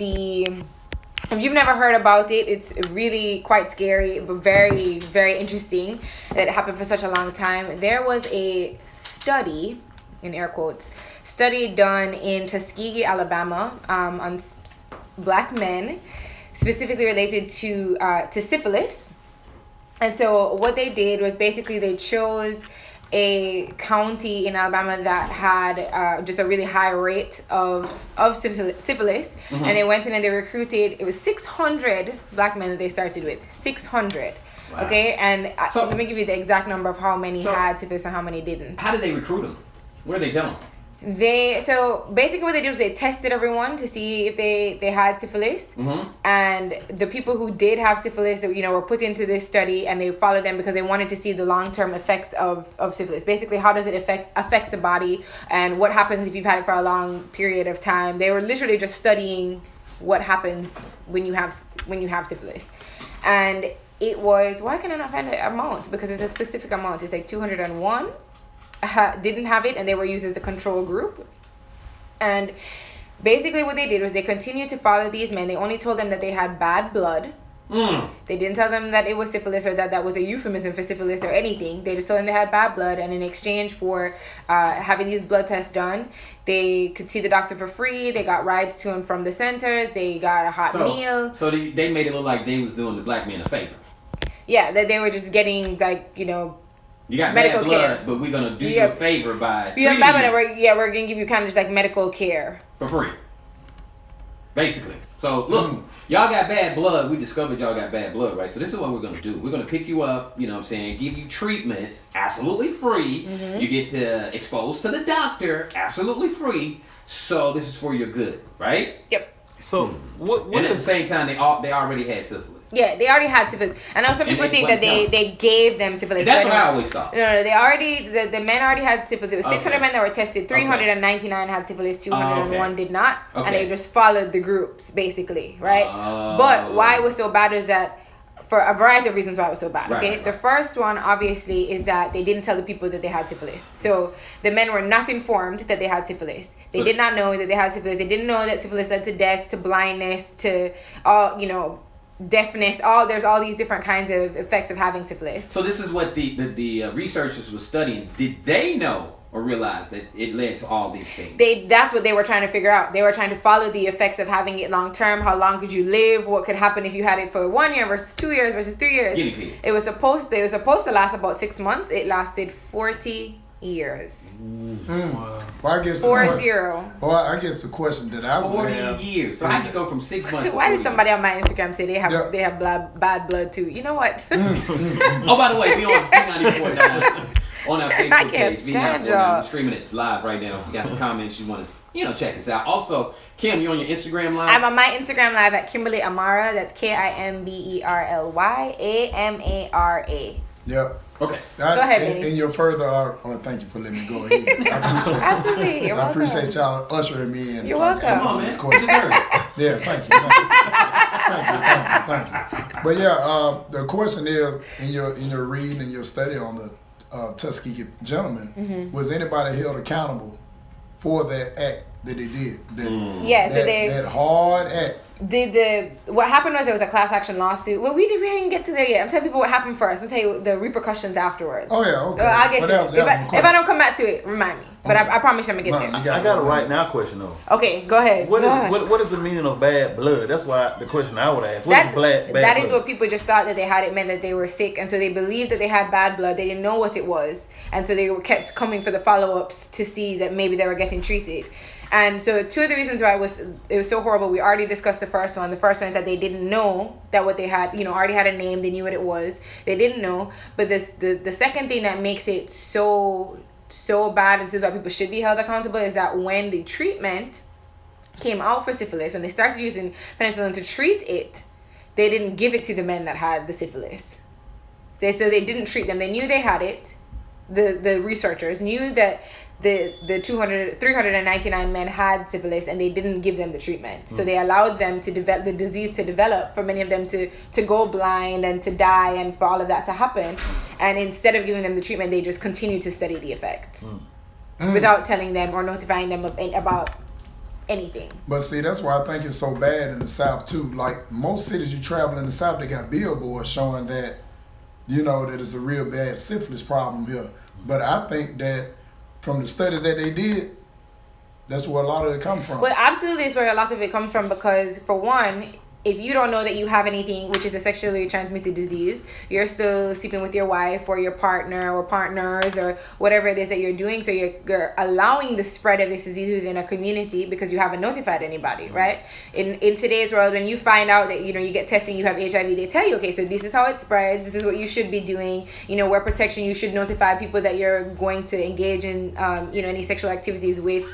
if you've never heard about it, it's really quite scary, but very, very interesting that it happened for such a long time. There was a study, in air quotes, study done in Tuskegee, Alabama, on black men, specifically related to syphilis. And so what they did was basically they chose a county in Alabama that had just a really high rate of syphilis, and they went in and they recruited. It was 600 black men that they started with. 600. Wow. Okay, and so, let me give you the exact number of how many had syphilis and how many didn't. How did they recruit them? What did they tell them? So basically what they did was they tested everyone to see if they had syphilis, and the people who did have syphilis, were put into this study, and they followed them because they wanted to see the long-term effects of syphilis. Basically, how does it affect the body, and what happens if you've had it for a long period of time. They were literally just studying what happens when you have syphilis. And it was, why can I not find the amount? Because it's a specific amount. It's like 201 didn't have it, and they were used as the control group. And basically what they did was they continued to follow these men. They only told them that they had bad blood. They didn't tell them that it was syphilis or that was a euphemism for syphilis or anything. They just told them they had bad blood, and in exchange for having these blood tests done, they could see the doctor for free. They got rides to and from the centers. They got a hot meal. So they made it look like they was doing the black men a favor. Yeah, that they were just getting you got medical bad blood, care, but we're gonna do you a favor by treating you. We're gonna give you kind of just like medical care for free, basically. So look, y'all got bad blood. We discovered y'all got bad blood, right? So this is what we're gonna do. We're gonna pick you up. You know what I'm saying? Give you treatments absolutely free. You get to exposed to the doctor absolutely free. So this is for your good, right? Yep. So what? And at the same time, they already had syphilis. Yeah, they already had syphilis. I know some people think that they gave them syphilis. That's what I always thought. No, the men already had syphilis. It was 600 men that were tested. 399 had syphilis. 201 did not. Okay. And they just followed the groups, basically, right? But why it was so bad is that, for a variety of reasons why it was so bad, okay? Right. The first one, obviously, is that they didn't tell the people that they had syphilis. So the men were not informed that they had syphilis. They did not know that they had syphilis. They didn't know that syphilis led to death, to blindness, to deafness. There's all these different kinds of effects of having syphilis. So this is what the researchers were studying. Did they know or realize that it led to all these things? That's what they were trying to figure out. They were trying to follow the effects of having it long term. How long could you live? What could happen if you had it for 1 year versus 2 years versus 3 years? Guinea pig. It was supposed to last about 6 months. It lasted 40 years. Well, I guess 40. Well, I guess the question that I would 40 have. years. So how can you go from 6 months? Why did somebody on my Instagram say they have bad blood too? You know what? Oh, by the way, we on P94.9 on our Facebook I can't page. stand y'all. We're streaming it live right now. If you got some comments you want to check us out. Also, Kim, you on your Instagram live? I'm on my Instagram live at Kimberly Amara. That's KIMBERLY AMARA. Yep. Okay. Go ahead, in your further, thank you for letting me go ahead. I appreciate it. Absolutely. You're welcome. I appreciate y'all ushering me in. You're welcome. Come on, man. Yeah, thank you. But yeah, the question is, in your reading and your study on the Tuskegee gentleman, was anybody held accountable for that act that they did? That hard act. What happened was there was a class action lawsuit. Well, we didn't even get to there yet. I'm telling people what happened first. I'll tell you the repercussions afterwards. Oh yeah, okay. I'll get to it. If I don't come back to it, remind me. But I promise you I'm gonna get there. I got a right now question though. Okay, go ahead. What is the meaning of bad blood? That's why the question I would ask. What is bad That blood? is what people just thought that they had. It meant that they were sick, and so they believed that they had bad blood. They didn't know what it was, and so they were kept coming for the follow-ups to see that maybe they were getting treated. And so two of the reasons why it was so horrible, we already discussed the first one. The first one is that they didn't know that what they had, already had a name. They knew what it was. They didn't know. But the second thing that makes it so bad, and this is why people should be held accountable, is that when the treatment came out for syphilis, when they started using penicillin to treat it, they didn't give it to the men that had the syphilis. So they didn't treat them. They knew they had it. The researchers knew that the 399 men had syphilis, and they didn't give them the treatment. So they allowed them to develop the disease to develop, for many of them to go blind and to die, and for all of that to happen. And instead of giving them the treatment, they just continued to study the effects without telling them or notifying them about anything. But see, that's why I think it's so bad in the South too. Like most cities you travel in the South, they got billboards showing that, that it's a real bad syphilis problem here. But I think that from the studies that they did, that's where a lot of it comes from. Well, absolutely is where a lot of it comes from, because for one, if you don't know that you have anything, which is a sexually transmitted disease, you're still sleeping with your wife or your partner or partners or whatever it is that you're doing. So you're allowing the spread of this disease within a community because you haven't notified anybody, right? In today's world, when you find out that, you get testing, you have HIV, they tell you, okay, so this is how it spreads. This is what you should be doing. Where protection, you should notify people that you're going to engage in, any sexual activities with.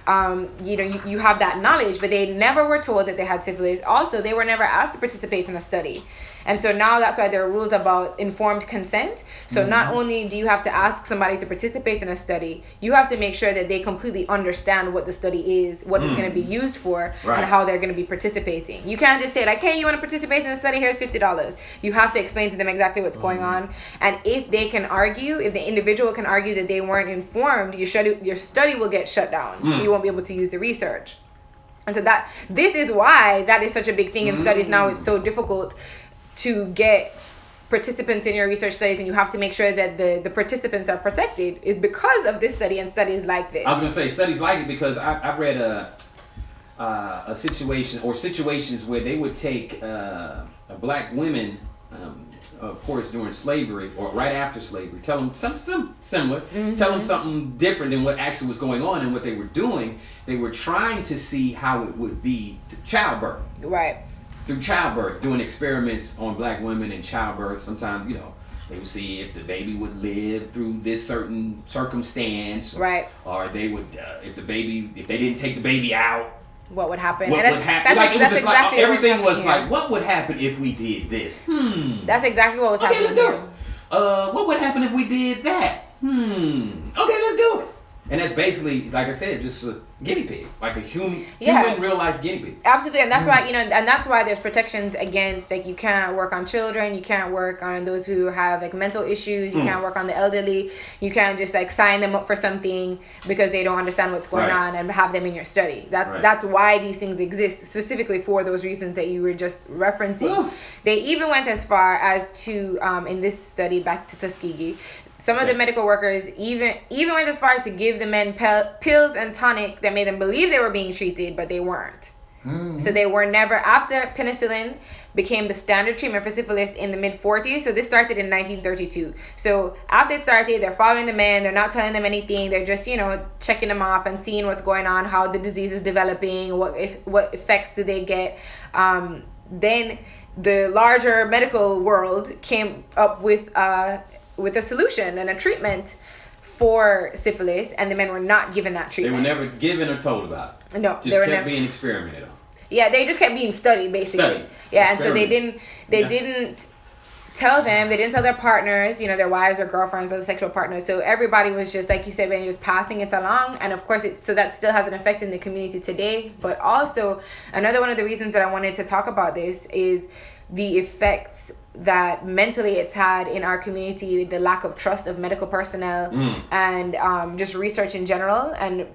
You have that knowledge, but they never were told that they had syphilis. Also, they were never asked to participate in a study. And so now that's why there are rules about informed consent. So not only do you have to ask somebody to participate in a study, you have to make sure that they completely understand what the study is, what it's going to be used for, and how they're going to be participating. You can't just say like, hey, you want to participate in the study? Here's $50. You have to explain to them exactly what's going on. And if they can argue, if the individual can argue that they weren't informed, your study will get shut down. You won't be able to use the research. And so this is why that is such a big thing in studies now. It's so difficult to get participants in your research studies, and you have to make sure that the participants are protected, is because of this study and studies like this. I was going to say studies like it because I've read a situation or situations where they would take black women, of course during slavery or right after slavery, tell them something similar, tell them something different than what actually was going on, and what they were doing. They were trying to see how it would be to childbirth. Right. Through childbirth, doing experiments on black women in childbirth. Sometimes, they would see if the baby would live through this certain circumstance, right? Or they would, if they didn't take the baby out, what would happen? What would happen? That's exactly like everything was like, what would happen if we did this? That's exactly what was happening. Okay, let's do it. What would happen if we did that? Okay, let's do it. And that's basically, like I said, just a guinea pig, like a human real life guinea pig. Absolutely, and that's why and that's why there's protections against, like, you can't work on children, you can't work on those who have like mental issues, you can't work on the elderly, you can't just like sign them up for something because they don't understand what's going on and have them in your study. That's why these things exist, specifically for those reasons that you were just referencing. They even went as far as to in this study, back to Tuskegee, some of the medical workers even went as far as to give the men pills and tonic that made them believe they were being treated, but they weren't. So they were never, after penicillin became the standard treatment for syphilis in the mid-40s. So this started in 1932. So after it started, they're following the men. They're not telling them anything. They're just, checking them off and seeing what's going on, how the disease is developing, what effects do they get. Then the larger medical world came up with a solution and a treatment for syphilis, and the men were not given that treatment. They were never given or told about it. No, they were never being experimented on. Yeah, they just kept being studied, basically. Yeah, and so they didn't tell them, they didn't tell their partners, their wives or girlfriends or the sexual partners. So everybody was just, like you said, when just passing it along. And of course, so that still has an effect in the community today. But also, another one of the reasons that I wanted to talk about this is the effects that mentally it's had in our community, the lack of trust of medical personnel, and just research in general. And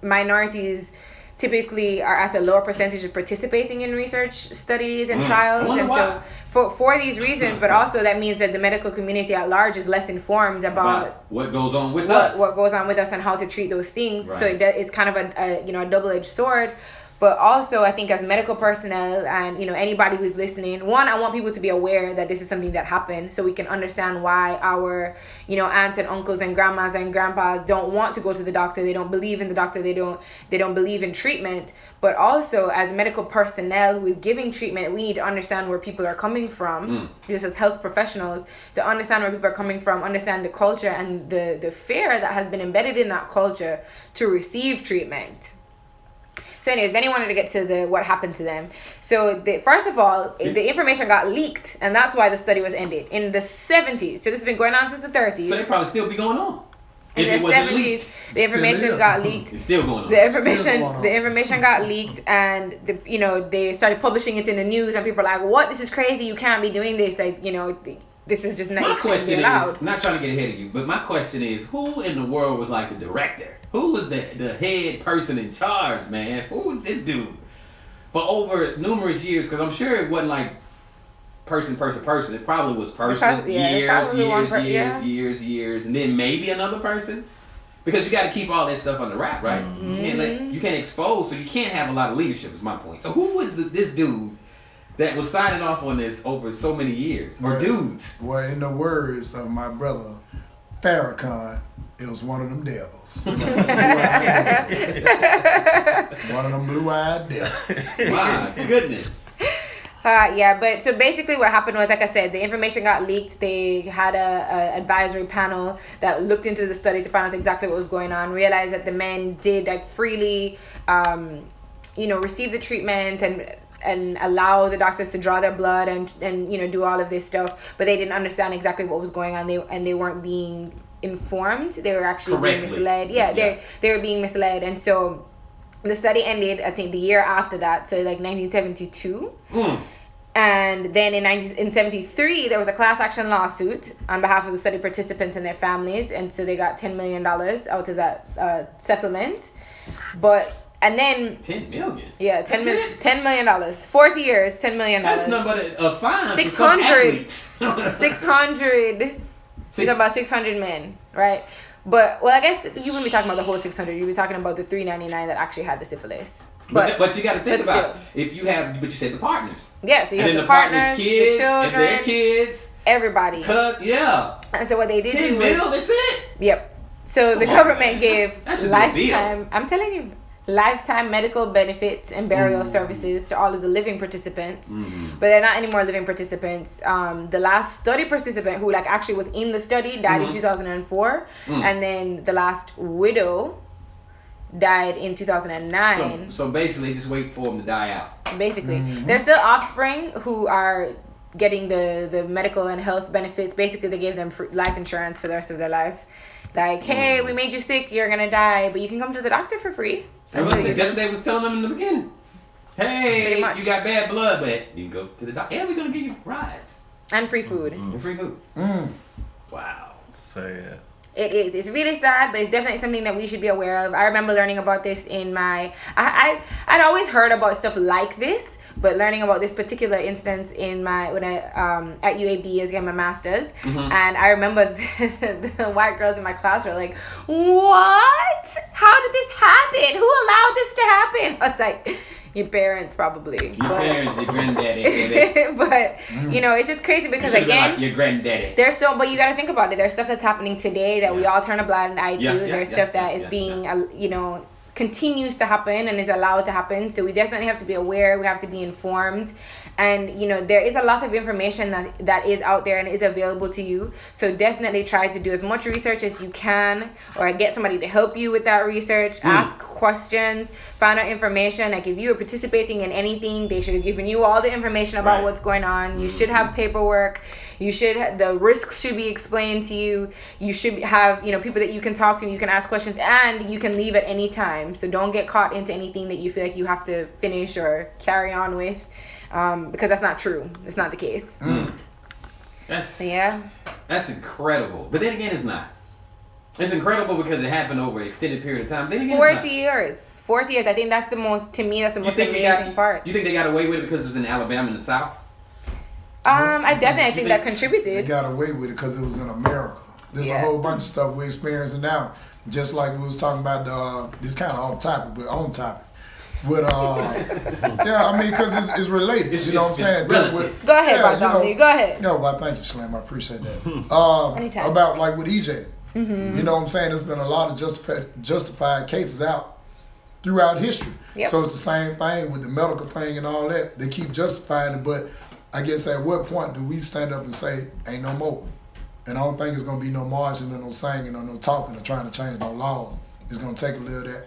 minorities typically are at a lower percentage of participating in research studies and trials. And why. So for these reasons, but also that means that the medical community at large is less informed about what goes on with us. What goes on with us and how to treat those things. Right. So it's kind of a double-edged sword. But also, I think as medical personnel and, anybody who's listening, one, I want people to be aware that this is something that happened, so we can understand why our, aunts and uncles and grandmas and grandpas don't want to go to the doctor. They don't believe in the doctor. They don't believe in treatment. But also, as medical personnel who is giving treatment, we need to understand where people are coming from, just as health professionals, to understand where people are coming from, understand the culture and the fear that has been embedded in that culture to receive treatment. So anyways, Benny wanted to get to what happened to them. So first of all, the information got leaked, and that's why the study was ended in the 70s. So this has been going on since the 30s. So they probably still be going on. In the 70s, the information got leaked. It's still going on. The information got leaked, and they started publishing it in the news, and people are like, "What? This is crazy! You can't be doing this! Like, this is just not." My question is, not trying to get ahead of you, but my question is, who in the world was like the director Who was the head person in charge, man? Who was this dude? For over numerous years, because I'm sure it wasn't like person. It probably was person, years, and then maybe another person. Because you got to keep all that stuff under wrap, right? You can't expose, so you can't have a lot of leadership. Is my point. So who was this dude that was signing off on this over so many years, or dudes? Well, in the words of my brother Farrakhan, it was one of them devils. One of them blue-eyed devils. My goodness. Yeah, but so basically what happened was, like I said, the information got leaked. They had a advisory panel that looked into the study to find out exactly what was going on, realized that the men did like freely, receive the treatment and allow the doctors to draw their blood and do all of this stuff, but they didn't understand exactly what was going on. They weren't being informed. They were actually being misled. They were being misled, and so the study ended, I think, the year after that, so like 1972. And then in 1973, there was a class action lawsuit on behalf of the study participants and their families, and so they got $10 million out of that settlement. And then 10 million. Yeah, $10 million. 40 years, $10 million. That's not but a fine. 600. 600. It's about 600 men, right? But I guess you wouldn't be talking about the whole 600. You'd be talking about the 399 that actually had the syphilis. But you got to think about if you have. But you said the partners. Yeah, so you have the partners, kids, the children, and their kids, everybody. Yeah. And so what they did 10 mil, that's it. Yep. So the government gave lifetime. I'm telling you. Lifetime medical benefits and burial services to all of the living participants, but they're not anymore living participants. The last study participant who actually was in the study died in 2004, and then the last widow died in 2009. So basically, just wait for them to die out. Basically, there's still offspring who are getting the medical and health benefits. Basically, they gave them life insurance for the rest of their life. Like, hey, we made you sick, you're gonna die, but you can come to the doctor for free. That's what they was telling them in the beginning. Hey, you got bad blood, but you can go to the doctor. Yeah, we're gonna give you rides and free food. And free food. Wow, sad. It is. It's really sad, but it's definitely something that we should be aware of. I remember learning about this in my. I'd always heard about stuff like this, but learning about this particular instance when I at UAB as getting my master's, and I remember the white girls in my class were like, "What? How did this happen? Who allowed this to happen?" I was like, "Your parents probably." Your parents, your granddaddy. But it's just crazy because again, your granddaddy. But you got to think about it. There's stuff that's happening today that we all turn a blind eye to. There's stuff that is being continues to happen and is allowed to happen, so we definitely have to be aware. We have to be informed, and there is a lot of information that is out there and is available to you, so definitely try to do as much research as you can, or get somebody to help you with that research. Ask questions, find out information. Like if you are participating in anything, they should have given you all the information about what's going on. You should have paperwork. The risks should be explained to you. You should have, people that you can talk to, you can ask questions, and you can leave at any time. So don't get caught into anything that you feel like you have to finish or carry on with, because that's not true. It's not the case. That's incredible. But then again, it's not. It's incredible because it happened over an extended period of time. Then again, 40 years. 40 years. I think that's the most amazing part. You think they got away with it because it was in Alabama in the South? I think that contributed. They got away with it because it was in America. There's a whole bunch of stuff we're experiencing now. Just like we was talking about this kind of off topic, but on topic. With because it's related. You know what I'm saying? Go ahead, Bartholomew. Go ahead. No, well, thank you, Slim. I appreciate that. About like with EJ. You know what I'm saying? There's been a lot of justified cases out throughout history. Yep. So it's the same thing with the medical thing and all that. They keep justifying it, but I guess at what point do we stand up and say, ain't no more? And I don't think it's going to be no marching or no singing or no talking or trying to change no laws. It's going to take a little that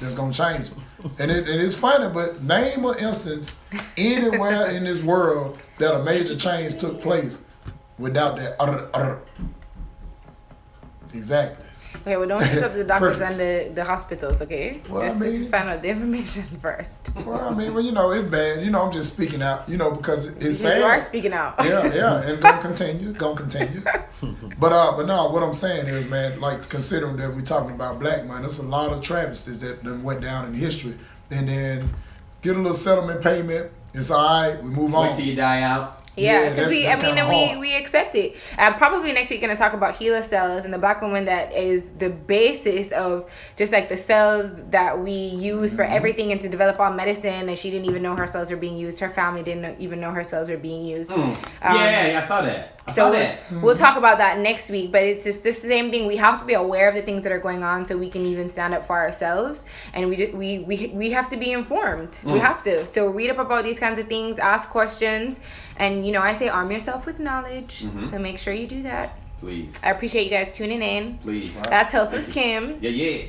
that's going to change it. And it's funny, but name an instance anywhere in this world that a major change took place without that Exactly. Okay, well, don't use up the doctors and the hospitals, okay? Well, just find out the information first. Well, it's bad. I'm just speaking out, because it's sad. You are speaking out. Yeah, and gonna continue. But no, what I'm saying is, man, like considering that we're talking about black money, there's a lot of travesties that done went down in history, and then get a little settlement payment. It's all right. We move on. Wait till you die out. Yeah, because hard. we accept it. Probably next week going to talk about HeLa cells and the black woman that is the basis of just like the cells that we use for everything and to develop all medicine. And she didn't even know her cells were being used. Her family didn't even know her cells were being used. Yeah, I saw that. We'll talk about that next week. But it's just the same thing. We have to be aware of the things that are going on so we can even stand up for ourselves. And we have to be informed. We have to. So read up about these kinds of things. Ask questions. And, I say arm yourself with knowledge. So make sure you do that. Please. I appreciate you guys tuning in. Please. That's Health with Kim. Yeah.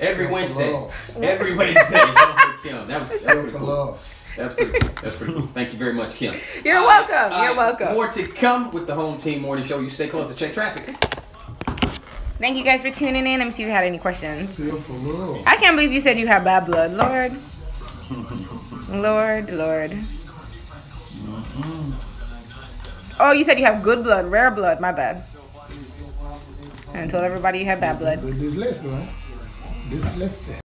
Every Wednesday. Loss. Every Wednesday. Health with Kim. That's pretty cool. Loss. That's pretty cool. Thank you very much, Kim. You're welcome. You're welcome. More to come with the Home Team Morning Show. You stay close to check traffic. Thank you guys for tuning in. Let me see if you had any questions. Silver loss. I can't believe you said you have bad blood. Lord. Lord. Oh, you said you have good blood, rare blood. My bad. I told everybody you have bad blood. Dyslexia, right? Dyslexia.